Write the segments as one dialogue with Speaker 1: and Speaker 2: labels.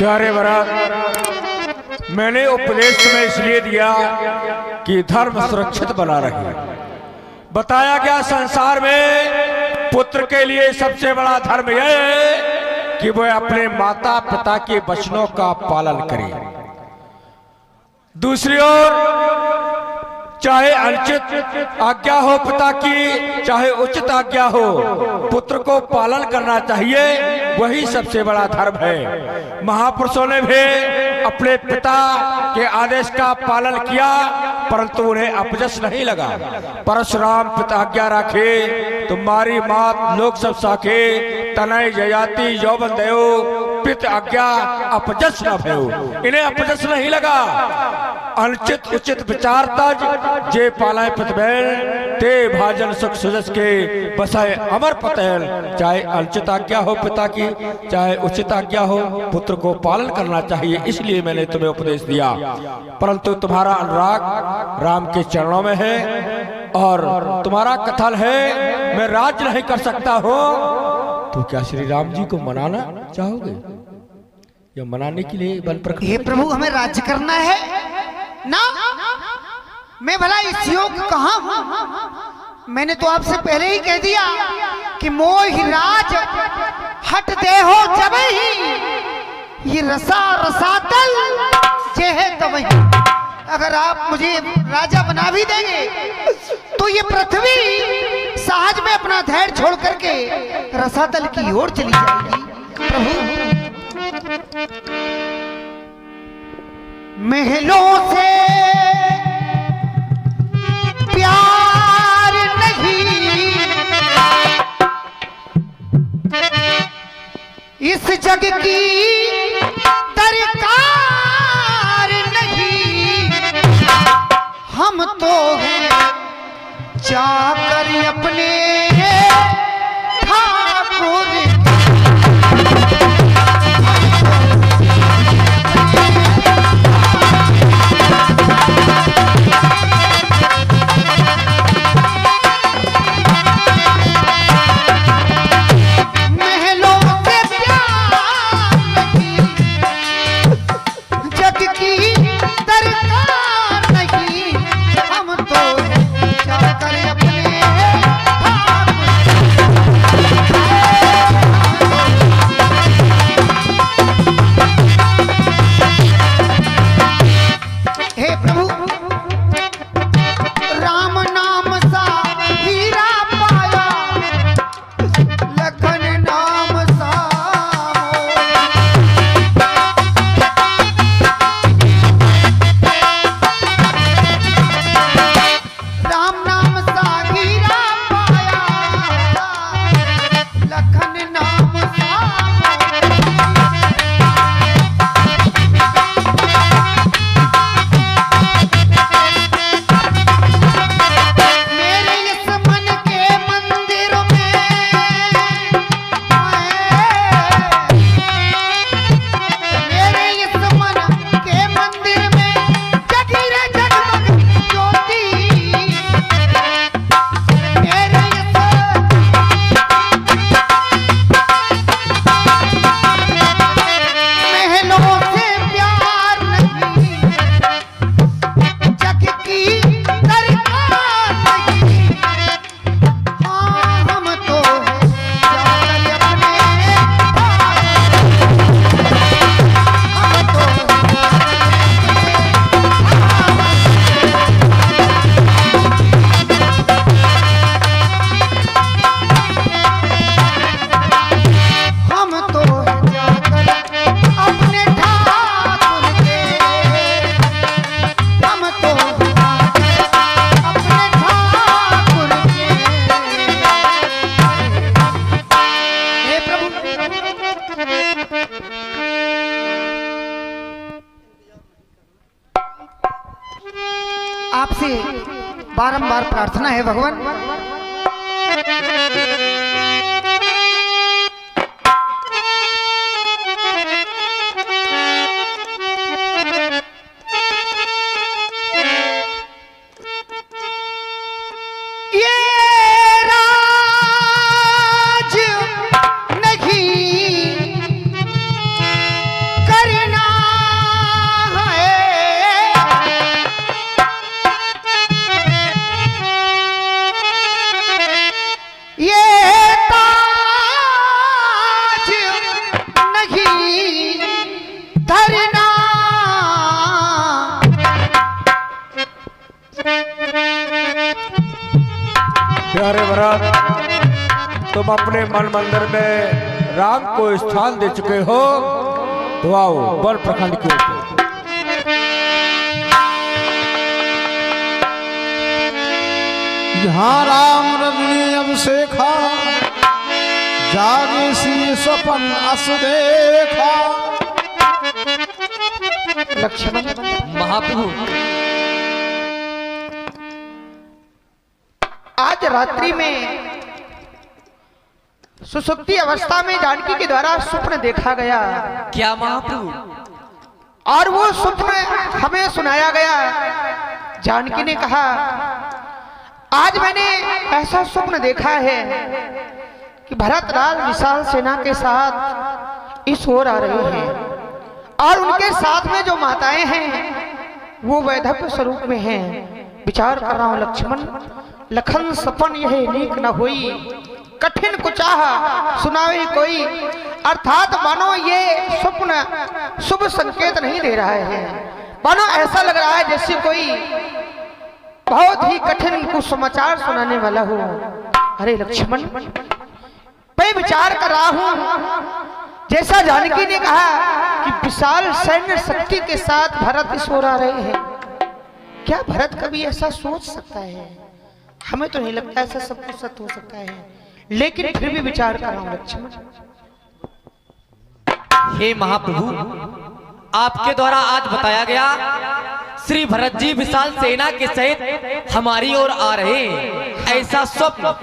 Speaker 1: प्यारे भरत, मैंने उपदेश तुम्हें इसलिए दिया कि धर्म सुरक्षित बना रहे। बताया गया संसार में पुत्र के लिए सबसे बड़ा धर्म यह है कि वह अपने माता पिता के वचनों का पालन करे। दूसरी ओर चाहे अनुचित आज्ञा हो पिता की, चाहे उचित आज्ञा हो, पुत्र को पालन करना चाहिए, वही सबसे बड़ा धर्म है। महापुरुषों ने भी अपने पिता के आदेश का पालन किया, परंतु उन्हें अपजस नहीं लगा। परशुराम पिता आज्ञा राखे, तुम्हारी मात लोक सब साखे, तनय जयाति यौवन दयो, पित आज्ञा अपजस न भयो। इन्हें अपजस नहीं लगा। अनुचित उचित विचार तज जे पालाय प्रतिबैल, ते भाजन सुख सुजस के बसाए अमर पतैल। चाहे अनुचित आज्ञा हो पिता की, चाहे उचित आज्ञा हो, पुत्र को पालन करना चाहिए। इसलिए मैंने तुम्हें उपदेश दिया, परंतु तुम्हारा अनुराग राम के चरणों में है और तुम्हारा कथन है मैं राज्य नहीं कर सकता हूँ, तो क्या श्री राम जी को मनाना चाहोगे या मनाने के लिए बल प्रकट?
Speaker 2: हे प्रभु, हमें राज्य करना है ना, मैं भला इस योग कहाँ हूँ? मैंने तो आपसे पहले ही कह दिया कि मोह राज हट दे हो जब ही, ये रसा रसातल जे है तब ही। अगर आप मुझे राजा बना भी देंगे तो ये पृथ्वी सहज में अपना धैर्य छोड़ करके रसातल की ओर चली जाएगी। प्रभु, महलों से प्यार नहीं, इस जग की दरकार नहीं, हम तो हैं जाकर अपने ठाकुर। आपसे बारंबार प्रार्थना है भगवान, करे
Speaker 1: अपने मन मंदिर में राम को स्थान दे चुके हो, तो आओ वन प्रखंड की ओर।
Speaker 3: यहाँ राम रजनी अभिषेखा, जागे सी स्वपन अस देखा।
Speaker 2: लक्ष्मण
Speaker 4: महाप्रभु,
Speaker 2: आज रात्रि में सुसुप्ति अवस्था में जानकी के द्वारा स्वप्न देखा गया,
Speaker 4: क्या महाप्रभु?
Speaker 2: और वो स्वप्न हमें सुनाया गया। जानकी ने कहा, आज मैंने ऐसा स्वप्न देखा है कि भरतलाल विशाल सेना के साथ इस ओर आ रहे हैं, और उनके साथ में जो माताएं हैं वो वैधव्य स्वरूप में हैं। विचार कर रहा हूं लक्ष्मण, लखन सपन यह नीक न होई, कठिन कुचाहा सुनावे कोई। अर्थात मानो ये स्वप्न शुभ संकेत नहीं दे रहा है, मानो ऐसा लग रहा है जैसे कोई बहुत ही कठिन कुछ समाचार सुनाने वाला हो। अरे लक्ष्मण, मैं विचार कर रहा हूं, जैसा जानकी ने कहा कि विशाल सैन्य शक्ति के साथ भरत इस ओर आ रहे हैं, क्या भरत कभी ऐसा सोच सकता है? हमें तो नहीं लगता ऐसा सब कुछ सत्य हो सकता है, लेकिन फिर भी विचार कर रहा हूं लक्ष्मण।
Speaker 4: हे महाप्रभु, आपके द्वारा आज बताया गया श्री भरत जी विशाल सेना के सहित हमारी ओर आ रहे हैं, ऐसा स्वप्न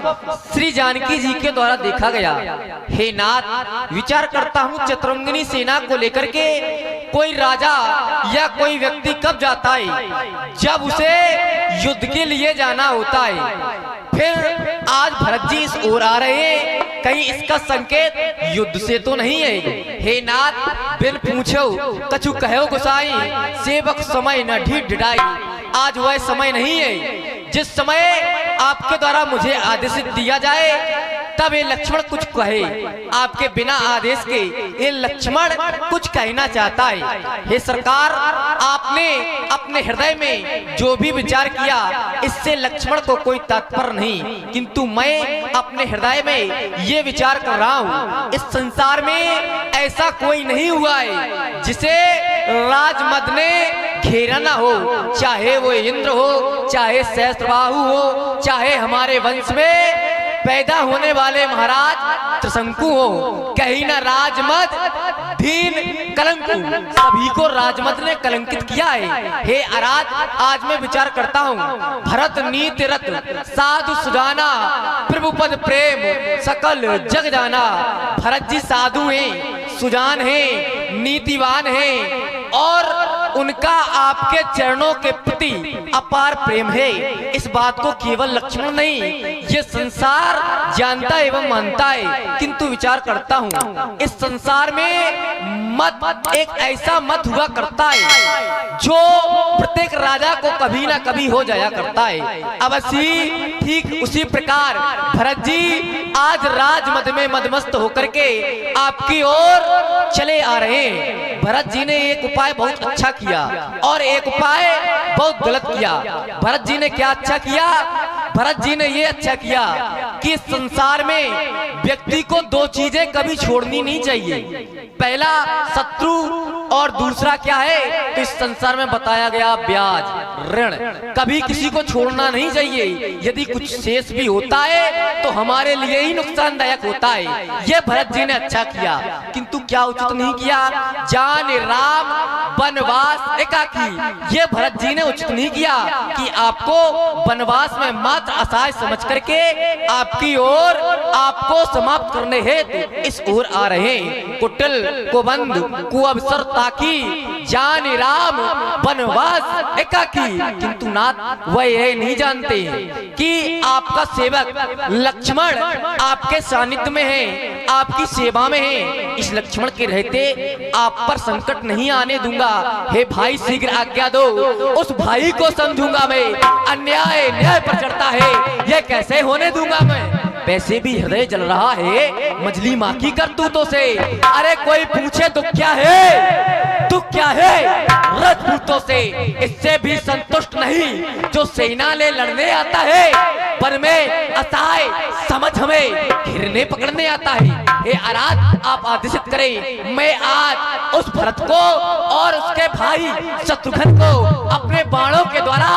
Speaker 4: श्री जानकी जी के द्वारा देखा गया। हे नाथ, विचार करता हूँ चतुरंगिनी सेना को लेकर के कोई राजा या कोई व्यक्ति कब जाता है जब उसे युद्ध के लिए जाना होता है। फिर आज भरत जी इस ओर आ रहे हैं, कहीं इसका संकेत युद्ध से तो नहीं है? हे नाथ, बिन पूछो कछु कहो गोसाई, सेवक समय न ढीठ ढिठाई। आज वह समय नहीं है जिस समय आपके द्वारा मुझे आदेश दिया जाए तब ये लक्ष्मण कुछ कहे। आपके बिना आदेश के ये लक्ष्मण कुछ कहना चाहता है। हे सरकार, आपने अपने हृदय में जो भी विचार किया इससे लक्ष्मण को कोई तात्पर्य नहीं, किंतु मैं अपने हृदय में ये विचार कर रहा हूँ, इस संसार में ऐसा कोई नहीं हुआ है जिसे राजमद ने घेरा ना हो, चाहे वो इंद्र हो, चाहे सहस्त्रबाहु हो, चाहे हमारे वंश में पैदा होने वाले महाराज त्रिशंकु हो, कहीं ना राजमद दीन कलंकु, सभी को राजमद ने कलंकित किया है। हे अराज, आज मैं विचार करता हूँ, भरत नीति रत साधु सुजाना, प्रभुपद प्रेम सकल जग जाना। भरत जी साधु हैं, सुजान हैं, नीतिवान हैं, और उनका आपके चरणों के प्रति अपार प्रेम है। इस बात को केवल लक्ष्मण नहीं, ये संसार जानता एवं मानता है। किंतु विचार करता हूँ, इस संसार में मत एक ऐसा मत हुआ करता है जो प्रत्येक राजा को कभी ना कभी हो जाया करता है। अवश्य ठीक उसी प्रकार भरत जी आज राजमद में मदमस्त होकर के आपकी ओर चले आ रहे हैं। भरत जी ने एक उपाय बहुत अच्छा किया और एक उपाय बहुत गलत किया। भरत जी ने क्या अच्छा किया? भरत जी ने ये अच्छा किया कि संसार में व्यक्ति को दो चीजें कभी छोड़नी नहीं चाहिए, पहला शत्रु और दूसरा क्या है तो इस संसार में बताया गया ब्याज ऋण। कभी किसी को छोड़ना नहीं चाहिए, यदि कुछ शेष भी होता है तो हमारे लिए ही नुकसानदायक होता है। ये भरत जी ने अच्छा किया, किंतु क्या उचित नहीं किया? जान राम वनवास एकाकी, ये भरत जी ने उचित नहीं किया कि आपको वनवास में मात्र असहाय समझ करके आपकी ओर आपको समाप्त करने हेतु इस ओर आ रहे हैं। कुटिल कुबंध कुअवसर ताकी, जान राम वनवास एकाकी। किंतु नाथ वह यह नहीं जानते कि आपका सेवक लक्ष्मण आपके सानिध्य में है, आपकी सेवा में है। इस लक्ष्मण के रहते आप पर संकट नहीं आने दूंगा। हे भाई, शीघ्र आज्ञा दो, उस भाई को समझूंगा मैं। अन्याय न्याय पर चढ़ता है, यह कैसे होने दूंगा मैं? वैसे भी हृदय जल रहा है मजली माँ की करतूतों से। अरे कोई पूछे तो क्या है, तो क्या है राजपूतों से, इससे भी संतुष्ट नहीं जो सेना ले लड़ने आता है, पर में असहाय समझ हमें घिरने पकड़ने आता है। हे आराध, आप आदेशित करें, मैं आज उस भरत को और उसके भाई शत्रुघ्न को अपने बाणों के द्वारा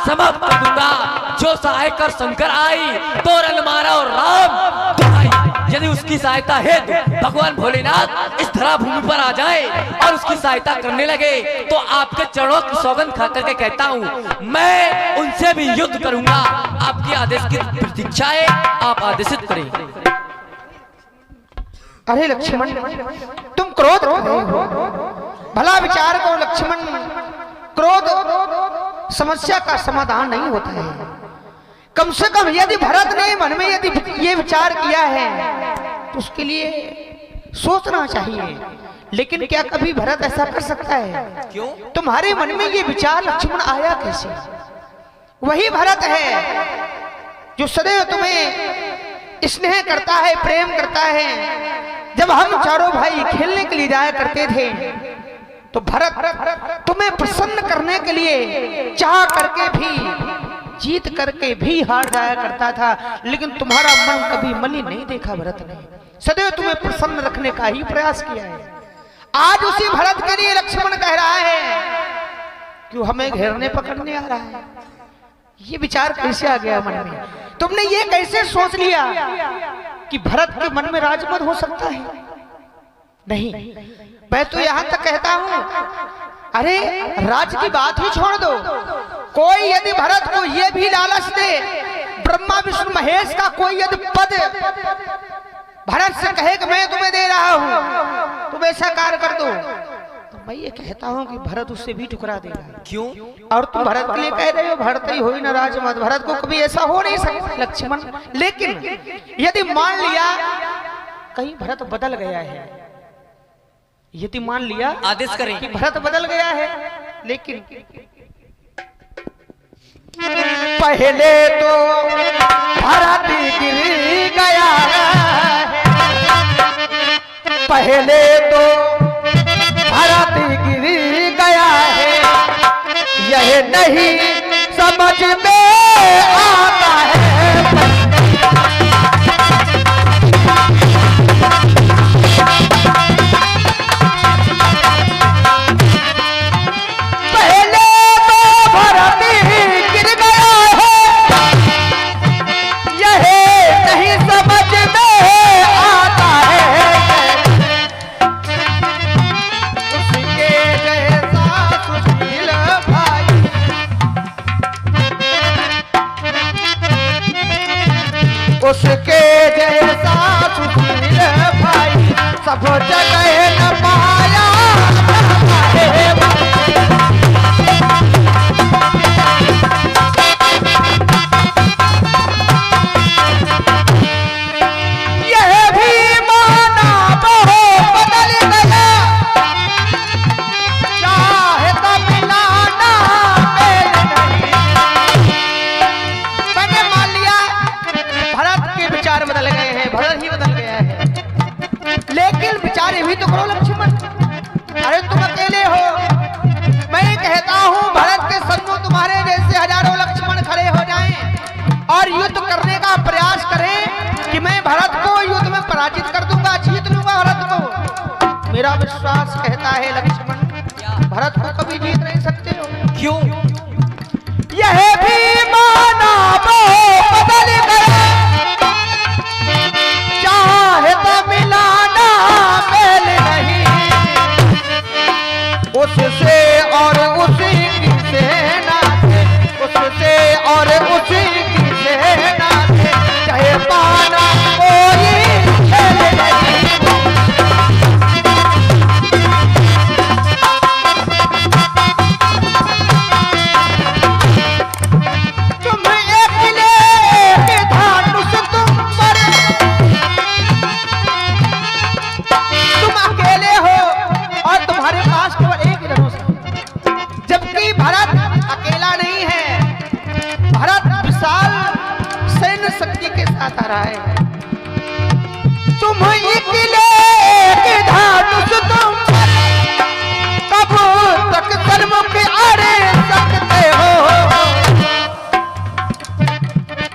Speaker 4: समाप्त कर दूंगा। जो सहायक कर शंकर आई तो रणमारा और राम दुहाई। यदि उसकी सहायता है तो भगवान भोलेनाथ इस धरा भूमि पर आ जाए और उसकी सहायता करने लगे तो आपके चरणों की सौगंध खा करके कहता हूँ मैं उनसे भी युद्ध करूंगा। आपके आदेश की प्रतीक्षा है, आप आदेशित करें।
Speaker 2: अरे लक्ष्मण, तुम क्रोध कर रहे हो। भला विचार करो लक्ष्मण, क्रोध समस्या का समाधान नहीं होता है। कम से कम यदि भरत ने मन में यदि ये विचार किया है तो उसके लिए सोचना चाहिए। लेकिन क्या कभी भरत ऐसा कर सकता है?
Speaker 4: क्यों?
Speaker 2: तुम्हारे मन में ये विचार लक्ष्मण आया कैसे? वही भरत है जो सदैव तुम्हें स्नेह करता है, प्रेम करता है। जब हम चारों भाई खेलने के लिए जाया करते थे तो भरत तुम्हें प्रसन्न करने के लिए चाह करके भी, जीत करके भी हार जाया करता था। लेकिन तुम्हारा मन कभी मलिन नहीं देखा भरत ने, सदैव तुम्हें प्रसन्न रखने का ही प्रयास किया है। आज उसी भरत के लिए लक्ष्मण कह रहा है क्यों हमें घेरने पकड़ने आ रहा है। ये विचार कैसे आ गया मन में? तुमने ये कैसे सोच लिया कि भरत के मन में राजमद हो सकता है? नहीं, मैं तो यहां तक कहता हूं, अरे राज की बात ही छोड़ दो। कोई यदि भरत को ये भी लालच दे, ब्रह्मा विष्णु महेश का कोई यदि पद भरत से कहे कि मैं तुम्हें दे रहा हूं, तुम ऐसा कार्य कर दो, तो मैं ये कहता हूं कि भरत उससे भी ठुकरा देगा।
Speaker 4: क्यों?
Speaker 2: और तुम भरत के लिए कह रहे हो भरत ही होई ना राजमद, भरत को कभी ऐसा हो नहीं सकता लक्ष्मण। लेकिन यदि मान लिया कहीं भरत बदल गया है, यदि मान लिया
Speaker 4: आदेश करें
Speaker 2: कि भरत बदल गया है, लेकिन पहले तो भरत गिर गया है, पहले तो भरत गिर गया है, यह नहीं समझ में आता है। पहले तो भरत गिर गया है, यह नहीं समझ में आता है। उसके जैसा सुशील भाई, उसके जैसा सुशील भाई सब जगह न पाया है। यह भी माना मोह बदल गया, चाहे तो मिलाना मेल नहीं। मैंने मान लिया भरत के विचार बदल गए हैं, भरत ही बदल गया है, लेकिन विचार भी तो करो लक्ष्मण। अरे तुम अकेले हो, मैं कहता हूँ भरत के सम्मुख तुम्हारे जैसे हजारों लक्ष्मण खड़े हो जाएं और युद्ध करने का प्रयास करें कि मैं भरत को युद्ध में पराजित कर दूंगा, जीत लूंगा भरत को। मेरा विश्वास कहता है लक्ष्मण, भरत को कभी जीत नहीं सकते हो।
Speaker 4: क्यों?
Speaker 2: यह भी माना मोह बदल गया, चाहे तो मिलाना मेल नहीं। उससे और उसी की सेना से, उससे और उसी की सेना से चाहे पाना कोई खेल नहीं। तुम अकेले के धनुष तुम पर, तुम अकेले हो और तुम्हारे पास केवल एक ही धनुष है, जबकि भरत अकेला नहीं है। भरत विशाल सैन्य शक्ति के साथ आ रहा है। तुम इकले के धानुष तुम कब तक सन्मुख अड़े सकते हो।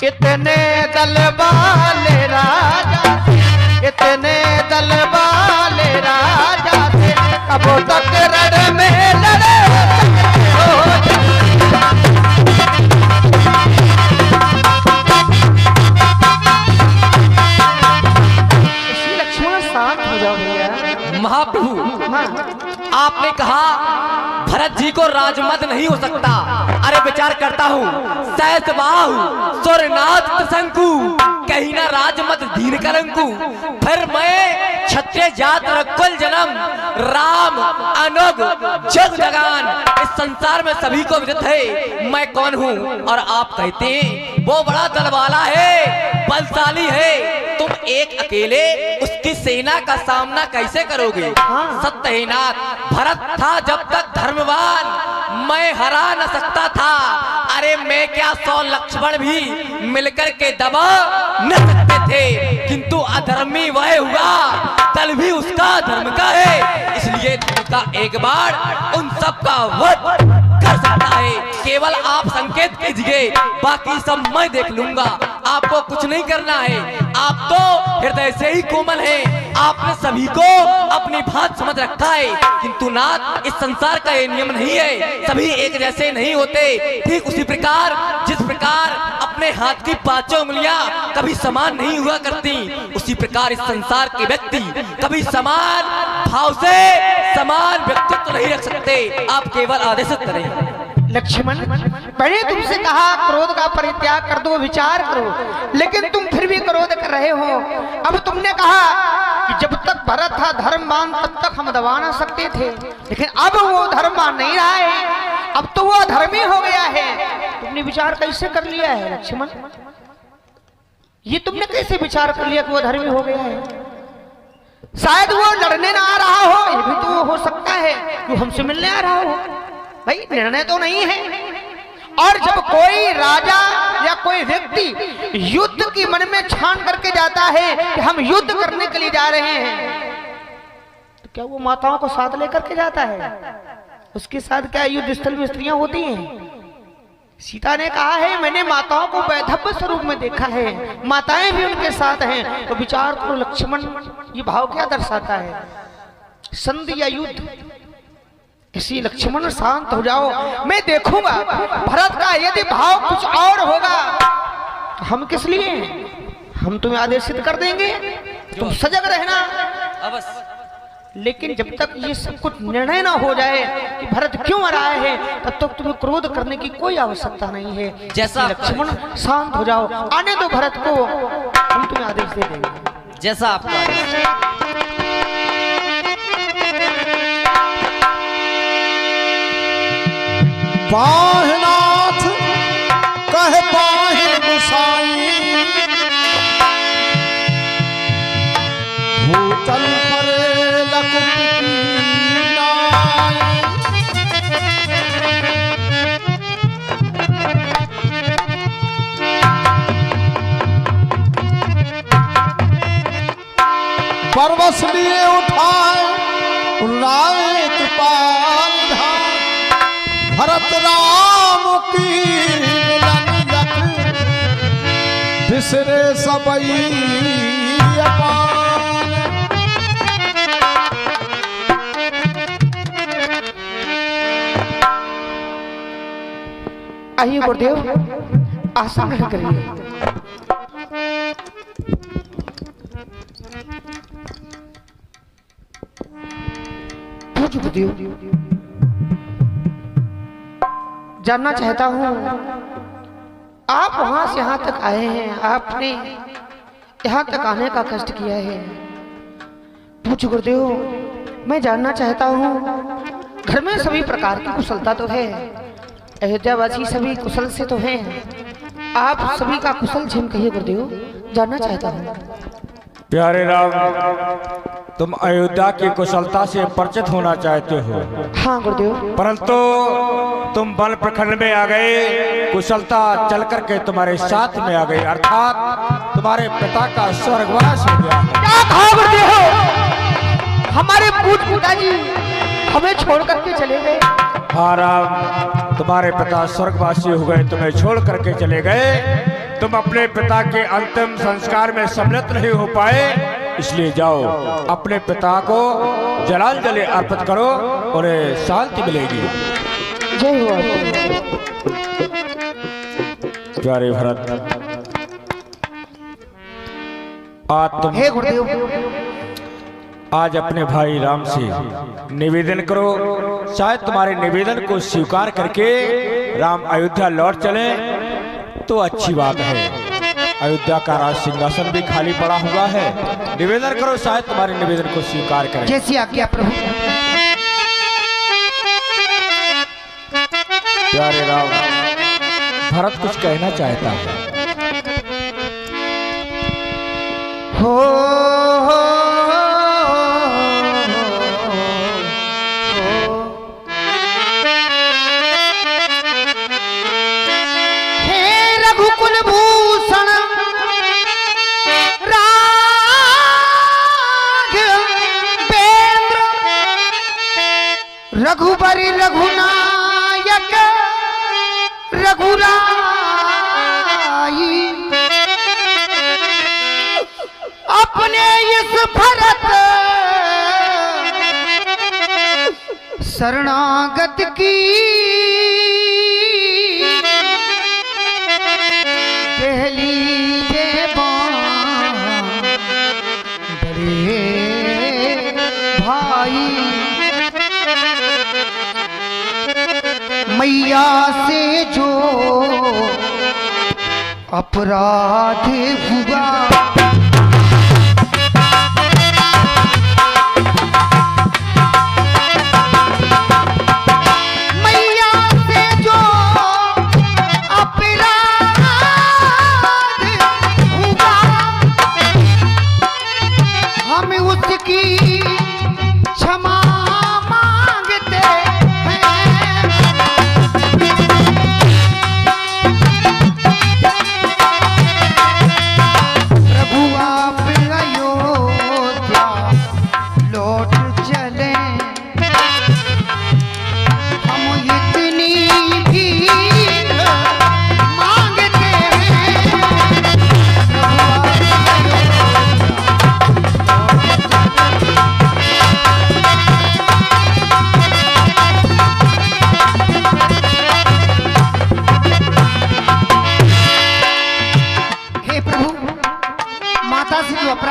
Speaker 2: कितने दल वाले राजा इतने दल वाले राजा थे कब तक रण में लड़े हो। लक्ष्मण शांत हो जाओ भैया।
Speaker 4: महाप्रभु,
Speaker 2: हाँ।
Speaker 4: आपने कहा भरत जी को राजमद नहीं हो सकता। अरे विचार करता हूँ, सहस बाहु सुरनाथ त्रिशंकु, कहीं ना राजमद दीन कलंकु। फिर मैं क्षत्रिय जात रकुल जन्म राम अनुग जग जगान, इस संसार में सभी को विदित है मैं कौन हूँ। और आप कहते हैं वो बड़ा दलवाला है, बलशाली है, तुम एक अकेले उसकी सेना का सामना कैसे करोगे। सत्य है नाथ, भरत था जब तक धर्मवान, मैं हरा न सकता था। अरे मैं क्या 100 लक्ष्मण भी मिलकर के दबा न सकते थे, किंतु अधर्मी वह हुआ, दल भी उसका धर्म का है, इसलिए का एक बार उन सब का वध कर सकता है। केवल आप संकेत कीजिए, बाकी सब मैं देख लूंगा। आपको कुछ नहीं करना है, आप तो हृदय से ही कोमल हैं, आपने सभी को अपनी बात समझ रखा है। किंतु नाथ, इस संसार का ये नियम नहीं है, सभी एक जैसे नहीं होते। ठीक उसी प्रकार जिस प्रकार अपने हाथ की 5 उंगलियां कभी समान नहीं हुआ करती, उसी प्रकार इस संसार के व्यक्ति कभी समान भाव से समान व्यक्तित्व नहीं रख सकते। आप केवल आदेशित करें।
Speaker 2: लक्ष्मण, मैंने तुमसे कहा क्रोध का परित्याग कर दो, विचार करो, लेकिन तुम फिर भी क्रोध कर रहे हो। अब तुमने कहा कि जब तक भरत था धर्मवान तब तक हम दबा ना सकते थे, लेकिन अब वो धर्मवान नहीं रहा है, अब तो वो अधर्मी हो गया है। तुमने विचार कैसे कर लिया है लक्ष्मण? ये तुमने कैसे विचार कर लिया कि वो धर्मी हो गया है? शायद वो लड़ने ना आ रहा हो, ये भी तो हो सकता है कि हमसे मिलने आ रहा हो। भाई निर्णय तो नहीं है। और जब कोई राजा या कोई व्यक्ति युद्ध की मन में ठान करके जाता है कि हम युद्ध करने के लिए जा रहे हैं, तो क्या वो माताओं को साथ लेकर के जाता है? उसके साथ क्या युद्ध स्थल में स्त्रियां होती हैं? सीता ने कहा है मैंने माताओं को वैधव्य स्वरूप में देखा है, माताएं भी उनके साथ हैं। तो विचार करो लक्ष्मण, ये भाव क्या दर्शाता है? संधि या युद्ध? इसी लक्ष्मण शांत हो जाओ, मैं देखूंगा। भरत का यदि भाव कुछ और होगा तो हम किस लिए? हम तुम्हें आदेशित कर देंगे, तुम सजग रहना।
Speaker 4: अवश्य।
Speaker 2: लेकिन जब तक ये सब कुछ निर्णय ना हो जाए कि भरत क्यों आ रहा है, तब तक तुम्हें क्रोध करने की कोई आवश्यकता नहीं है।
Speaker 4: जैसा
Speaker 2: लक्ष्मण शांत हो जाओ, आने दो भरत को, हम तुम्हें आदेश दे देंगे।
Speaker 4: जैसा आपका
Speaker 3: पाहनाथ कह पाहिन गुसाई, भूतल पर लकुट की नाई। परवश लिए उठाए राय कृपाल धाम, भरत राम की मिलन लख, बिसरे सबई अपान।
Speaker 2: आइए गुरुदेव, आसन ग्रहण करिए। पूज्य गुरुदेव, जानना चाहता हूँ आप वहां से यहाँ तक आए हैं, आपने यहाँ तक आने का कष्ट किया है। पूज्य गुरुदेव, मैं जानना चाहता हूँ घर में सभी प्रकार की कुशलता तो है, अयोध्यावासी सभी कुशल से तो हैं, आप सभी का कुशल क्षेम कहिए गुरुदेव, जानना चाहता हूँ।
Speaker 1: प्यारे राम, तुम अयोध्या की कुशलता से परिचित होना चाहते हो।
Speaker 2: हाँ गुरुदेव।
Speaker 1: परंतु तुम वन प्रखंड में आ गए, कुशलता चल करके तुम्हारे साथ में आ गई, अर्थात तुम्हारे पिता का स्वर्गवास हो गया।
Speaker 2: क्या कहा पूछ पिताजी हमें छोड़ करके चले गए।
Speaker 1: हाँ राम, तुम्हारे पिता स्वर्गवासी हो गए, तुम्हें छोड़ करके चले गए। तुम अपने पिता के अंतिम संस्कार में सम्मिलित नहीं हो पाए, इसलिए जाओ अपने पिता को जलांजलि अर्पित करो और शांति मिलेगी।
Speaker 2: जय हो आपकी।
Speaker 1: प्यारे भरत, आज तुम
Speaker 2: हे गुरुदेव,
Speaker 1: आज अपने भाई राम से निवेदन करो, शायद तुम्हारे निवेदन को स्वीकार करके राम अयोध्या लौट चले तो अच्छी बात है। अयोध्या का राज सिंहासन भी खाली पड़ा हुआ है। निवेदन करो, शायद तुम्हारे निवेदन को स्वीकार करें।
Speaker 2: जैसी आज्ञा प्रभु।
Speaker 1: प्यारे राम, भरत कुछ कहना चाहता है।
Speaker 2: हे रघुकुल भूषण राघवेंद्र, रघुबरी रघुनायक रघुराई, अपने इस भरत शरणागत की पहली बड़े भाई, मैया से जो अपराध हुआ,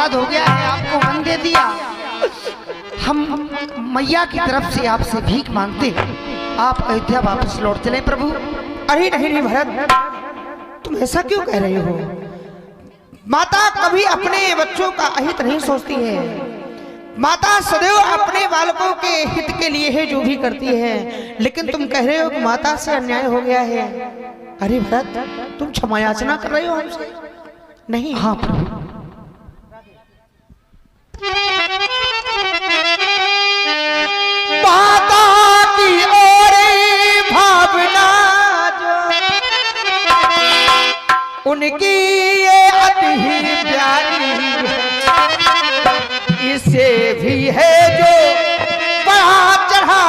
Speaker 2: हो गया है, आपको वन दे दिया। हम मैया की तरफ से आपसे भीख मांगते हैं, आप अयोध्या वापस लौट चले प्रभु।
Speaker 5: अरे नहीं नहीं भरत, तुम ऐसा क्यों कह रहे हो? माता कभी अपने बच्चों का अहित नहीं सोचती है। माता सदैव अपने बालकों के हित के लिए है जो भी करती है, लेकिन तुम कह रहे हो कि माता से अन्याय हो गया है। अरे भरत, तुम क्षमा याचना कर रहे हो हमसे? नहीं।
Speaker 2: हाँ प्रभु।
Speaker 5: माता की ओर भावना जो उनकी ये अति ही प्यारी, इससे भी है जो बढ़ा चढ़ा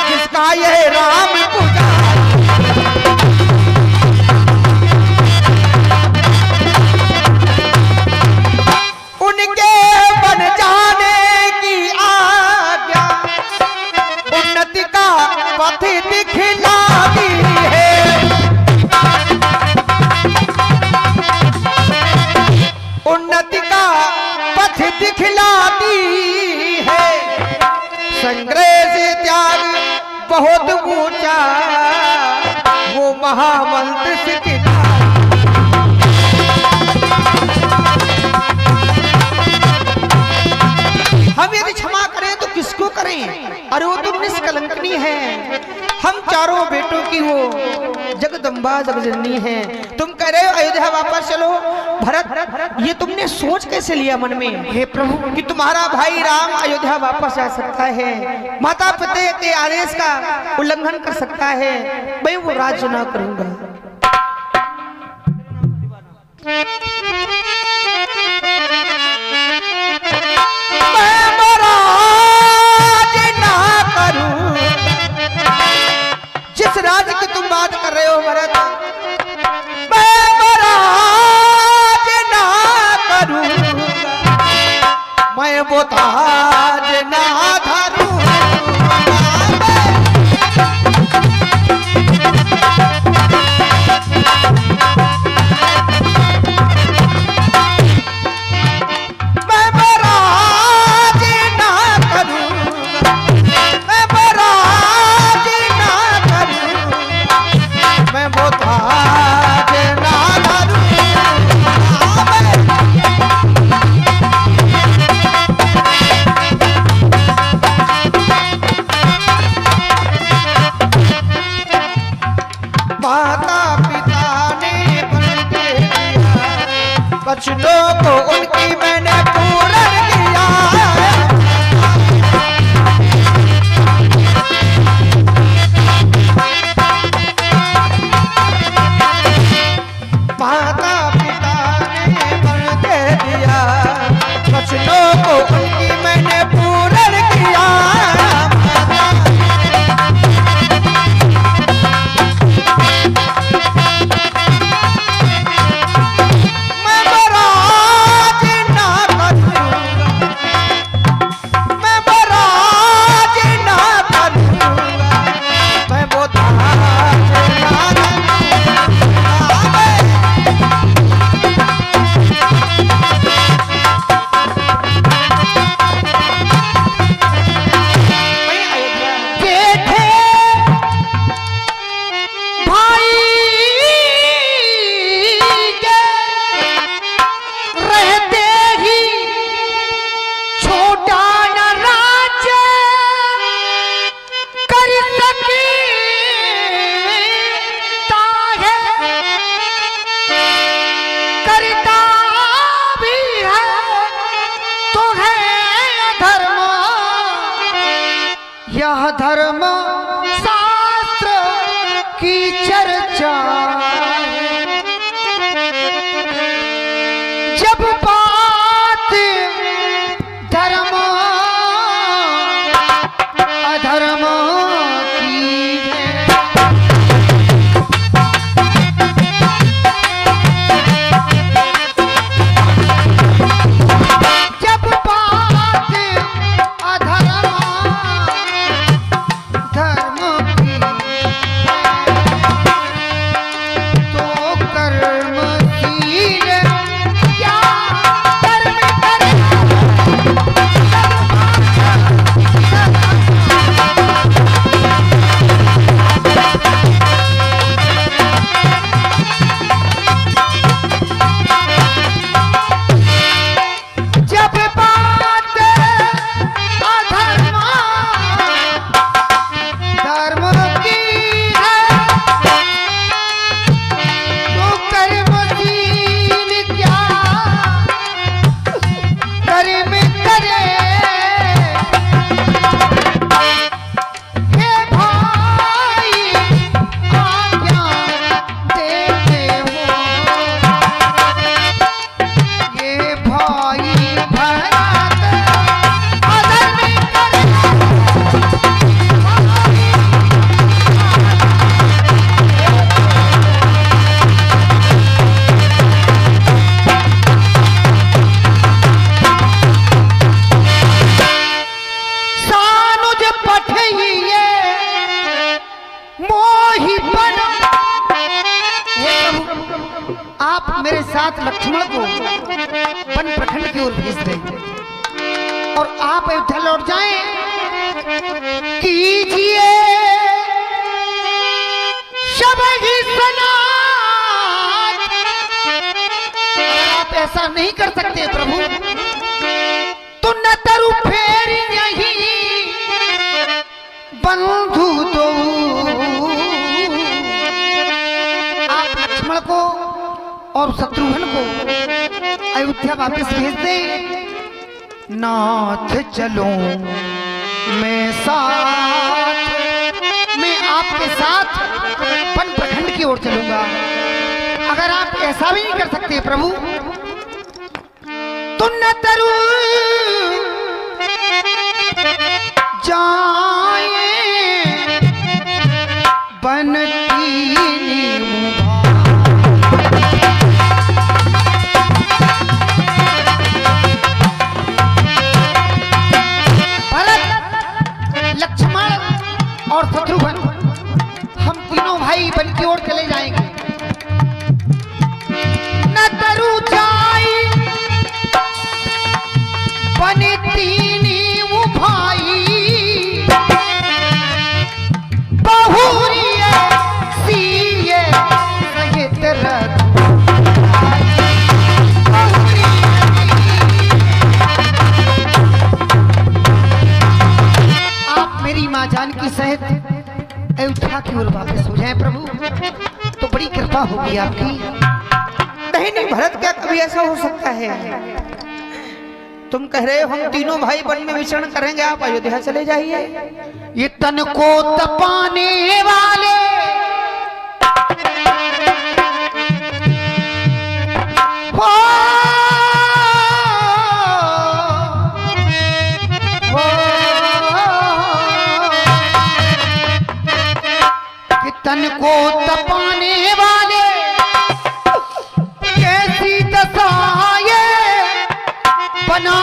Speaker 5: जिसका ये राम पूजा। उनके बन जाने की आज्ञा उन्नति का पथ दिखलाती है। उन्नति का पथ दिखलाती है। संग्रह से त्याग बहुत ऊंचा वो महामंत्र सिद्धिदाता। हम यदि क्षमा करें तो किसको करें? अरे वो तो निष्कलंकनी है। हम चारों बेटों की वो जगदम्बा जगजननी है। तुम कह रहे हो अयोध्या वापस चलो। भरत, ये तुमने सोच कैसे लिया मन में हे प्रभु कि तुम्हारा भाई राम अयोध्या वापस जा सकता है, माता पिता के आदेश का उल्लंघन कर सकता है? मैं वो राज्य ना करूंगा। मैं मरा
Speaker 3: मैं वो ताज ना धरूं मैं बराज ना करूं मैं बराज ना करूं मैं वो ताज ना धरूं माता पिता ने बन के दिया बच्चों को उनकी मैंने पूर्ण किया माता पिता ने बन के दिया बच्चों को उनकी मैंने पूर्ण किया मैं बराज ना करूंगा मैं बराज ना करूंगा मैं वो ताज ना जेठे भाई के रहते ही छोटा न राज्य कर सकता है करता भी है तो है धर्म यह धर्म शास्त्र की चर्चा है जब बात धर्म अधर्म की है जब बात अधर्म धर्म की तो कर्मशील क्या कर्म करे जब बात अधर्म धर्म की है तो कर्मशील क्या कर्म करे हे भाई आज्ञा देते हो ये भाई भरत अधर्म करे सानुज पठइये मोहि बन हे प्रभु आप मेरे साथ लक्ष्मण को वन प्रखंड की ओर भेज दें और आप अयोध्या लौट जाएं कीजिए शबहि सनाथ अगर आप ऐसा नहीं कर सकते प्रभु तो न तरु फेर यही बंधु दो आप लक्ष्मण को और शत्रुघ्न को अयोध्या वापस भेज दे नाथ चलो मैं साथ मैं आपके साथ वन प्रखंड की ओर चलूंगा अगर आप ऐसा भी नहीं कर सकते प्रभु तो न तरु जाए बनती मुभा
Speaker 2: ओर चले जाएंगे। न तरु जाई बने तीनी वो भाई, बहुरिए सीए सहित रख। आप मेरी माँ जानकी सहित अयोध्या की ओर वापस हो जाएं प्रभु, तो बड़ी कृपा होगी आपकी।
Speaker 5: नहीं नहीं भरत, क्या कभी ऐसा हो सकता है? तुम कह रहे हो हम तीनों भाई वन में विचरण करेंगे, आप अयोध्या चले जाइए।
Speaker 2: ये तन को तपाने वाले हो, कि तन को तपाने वाले कैसी दशा ये बनाई,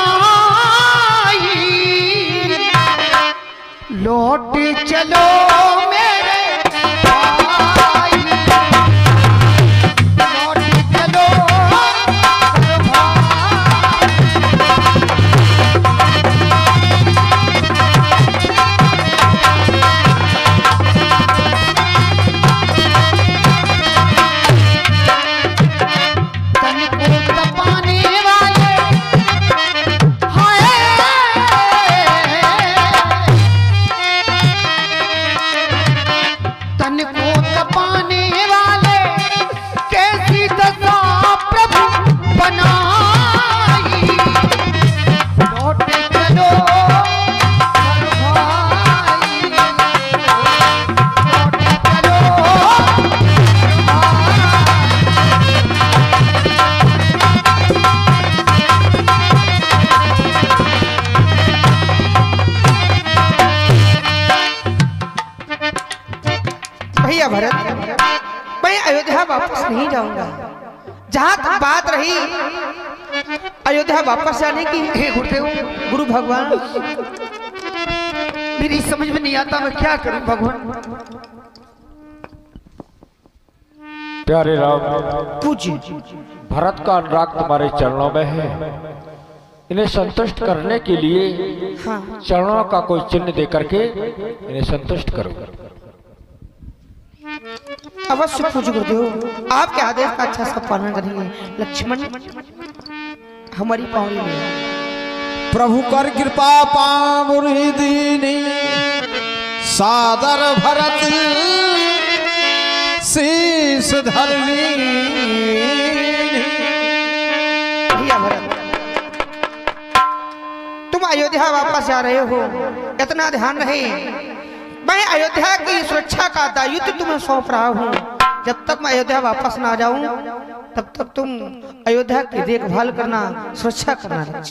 Speaker 2: लौट चलो मेरे भाई, लौट चलो मेरे भाई। तन को तपाने वाले तन को तपाने वाले कैसी दशा प्रभु बनाई, लौट चलो मेरे भाई, लौट चलो मेरे
Speaker 5: भैया भरत, मैं अयोध्या वापस नहीं जाऊंगा। जहां तक बात रही अयोध्या वापस जाने की,
Speaker 2: हे गुरुदेव,
Speaker 5: गुरु भगवान
Speaker 2: मेरी समझ में नहीं आता मैं क्या करूं भगवान।
Speaker 1: प्यारे राम,
Speaker 5: पूज्य
Speaker 1: भरत का अनुराग तुम्हारे चरणों में है। इन्हें संतुष्ट करने के लिए
Speaker 5: हाँ
Speaker 1: चरणों का कोई चिन्ह दे करके इन्हें संतुष्ट करो।
Speaker 5: अवश्य पूज्य गुरुदेव, आपके आदेश का अच्छा सा पालन करेंगे। लक्ष्मण हमारी पावनी में
Speaker 6: प्रभु कर कृपा पामुरी दीनी, सादर भरत शीस धरनी।
Speaker 5: भैया भरत, तुम अयोध्या वापस जा रहे हो, इतना ध्यान रहे। मैं अयोध्या की सुरक्षा का दायित्व तुम्हें सौंप रहा हूँ। जब तक मैं अयोध्या वापस ना जाऊं तब तक तुम अयोध्या की देखभाल करना, सुरक्षा करना।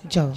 Speaker 5: जाओ।